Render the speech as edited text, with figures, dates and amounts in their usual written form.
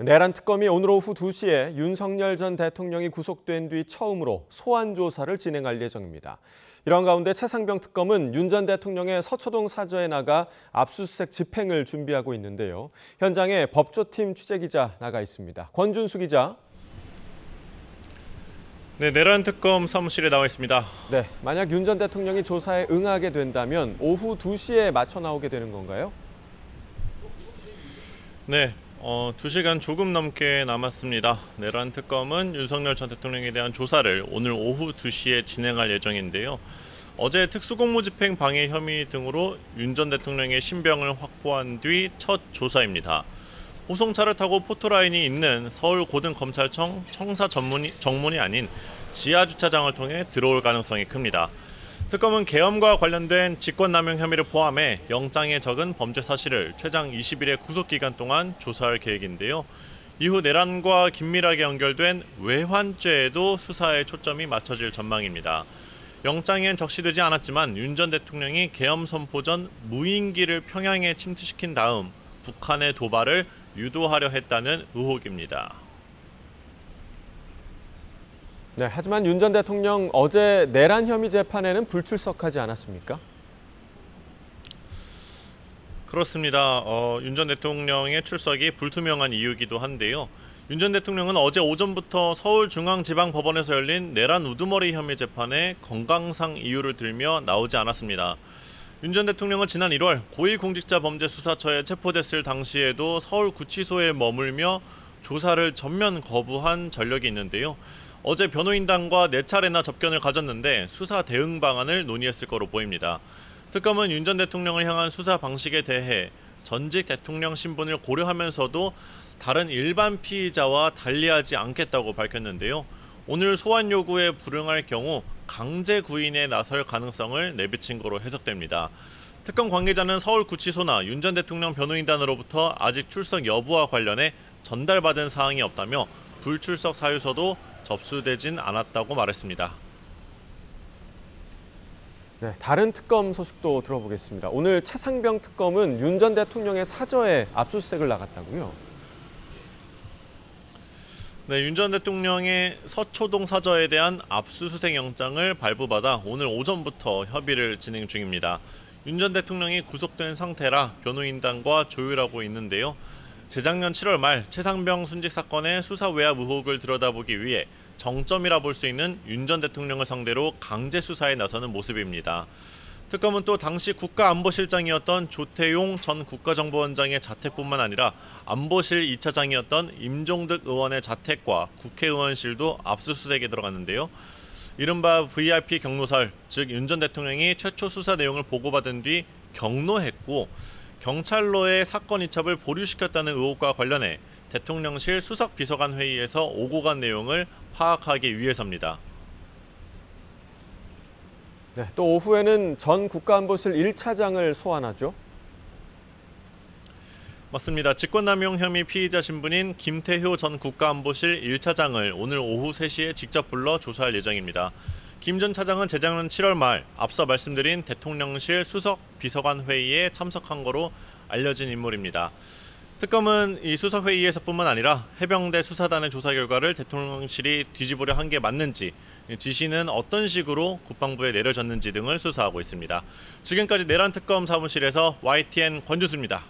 내란 특검이 오늘 오후 2시에 윤석열 전 대통령이 구속된 뒤 처음으로 소환 조사를 진행할 예정입니다. 이런 가운데 최상병 특검은 윤 전 대통령의 서초동 사저에 나가 압수수색 집행을 준비하고 있는데요. 현장에 법조팀 취재기자 나가 있습니다. 권준수 기자. 네, 내란 특검 사무실에 나와 있습니다. 네, 만약 윤 전 대통령이 조사에 응하게 된다면 오후 2시에 맞춰 나오게 되는 건가요? 네, 2시간 조금 넘게 남았습니다. 내란 특검은 윤석열 전 대통령에 대한 조사를 오늘 오후 2시에 진행할 예정인데요. 어제 특수공무집행 방해 혐의 등으로 윤 전 대통령의 신병을 확보한 뒤 첫 조사입니다. 호송차를 타고 포토라인이 있는 서울고등검찰청 청사 정문이 아닌 지하주차장을 통해 들어올 가능성이 큽니다. 특검은 계엄과 관련된 직권남용 혐의를 포함해 영장에 적은 범죄 사실을 최장 20일의 구속기간 동안 조사할 계획인데요. 이후 내란과 긴밀하게 연결된 외환죄에도 수사의 초점이 맞춰질 전망입니다. 영장엔 적시되지 않았지만 윤 전 대통령이 계엄 선포 전 무인기를 평양에 침투시킨 다음 북한의 도발을 유도하려 했다는 의혹입니다. 네, 하지만 윤 전 대통령 어제 내란 혐의 재판에는 불출석하지 않았습니까? 그렇습니다. 윤 전 대통령의 출석이 불투명한 이유이기도 한데요. 윤 전 대통령은 어제 오전부터 서울중앙지방법원에서 열린 내란 우두머리 혐의 재판에 건강상 이유를 들며 나오지 않았습니다. 윤 전 대통령은 지난 1월 고위공직자범죄수사처에 체포됐을 당시에도 서울구치소에 머물며 조사를 전면 거부한 전력이 있는데요. 어제 변호인단과 4차례나 접견을 가졌는데 수사 대응 방안을 논의했을 거로 보입니다. 특검은 윤 전 대통령을 향한 수사 방식에 대해 전직 대통령 신분을 고려하면서도 다른 일반 피의자와 달리하지 않겠다고 밝혔는데요. 오늘 소환 요구에 불응할 경우 강제 구인에 나설 가능성을 내비친 거로 해석됩니다. 특검 관계자는 서울구치소나 윤 전 대통령 변호인단으로부터 아직 출석 여부와 관련해 전달받은 사항이 없다며 불출석 사유서도 접수되진 않았다고 말했습니다. 네, 다른 특검 소식도 들어보겠습니다. 오늘 최상병 특검은 윤 전 대통령의 사저에 압수수색을 나갔다고요? 네, 윤 전 대통령의 서초동 사저에 대한 압수수색 영장을 발부받아 오늘 오전부터 협의를 진행 중입니다. 윤 전 대통령이 구속된 상태라 변호인단과 조율하고 있는데요. 재작년 7월 말 최상병 순직 사건의 수사 외압 의혹을 들여다보기 위해 정점이라 볼 수 있는 윤 전 대통령을 상대로 강제 수사에 나서는 모습입니다. 특검은 또 당시 국가안보실장이었던 조태용 전 국가정보원장의 자택뿐만 아니라 안보실 2차장이었던 임종득 의원의 자택과 국회의원실도 압수수색에 들어갔는데요. 이른바 VIP 경로설, 즉 윤 전 대통령이 최초 수사 내용을 보고받은 뒤 경로했고 경찰로의 사건 이첩을 보류시켰다는 의혹과 관련해 대통령실 수석비서관 회의에서 오고 간 내용을 파악하기 위해서입니다. 네, 또 오후에는 전 국가안보실 1차장을 소환하죠. 맞습니다. 직권남용 혐의 피의자 신분인 김태효 전 국가안보실 1차장을 오늘 오후 3시에 직접 불러 조사할 예정입니다. 김 전 차장은 재작년 7월 말 앞서 말씀드린 대통령실 수석비서관 회의에 참석한 거로 알려진 인물입니다. 특검은 이 수석회의에서뿐만 아니라 해병대 수사단의 조사 결과를 대통령실이 뒤집으려 한 게 맞는지, 지시는 어떤 식으로 국방부에 내려졌는지 등을 수사하고 있습니다. 지금까지 내란특검 사무실에서 YTN 권준수입니다.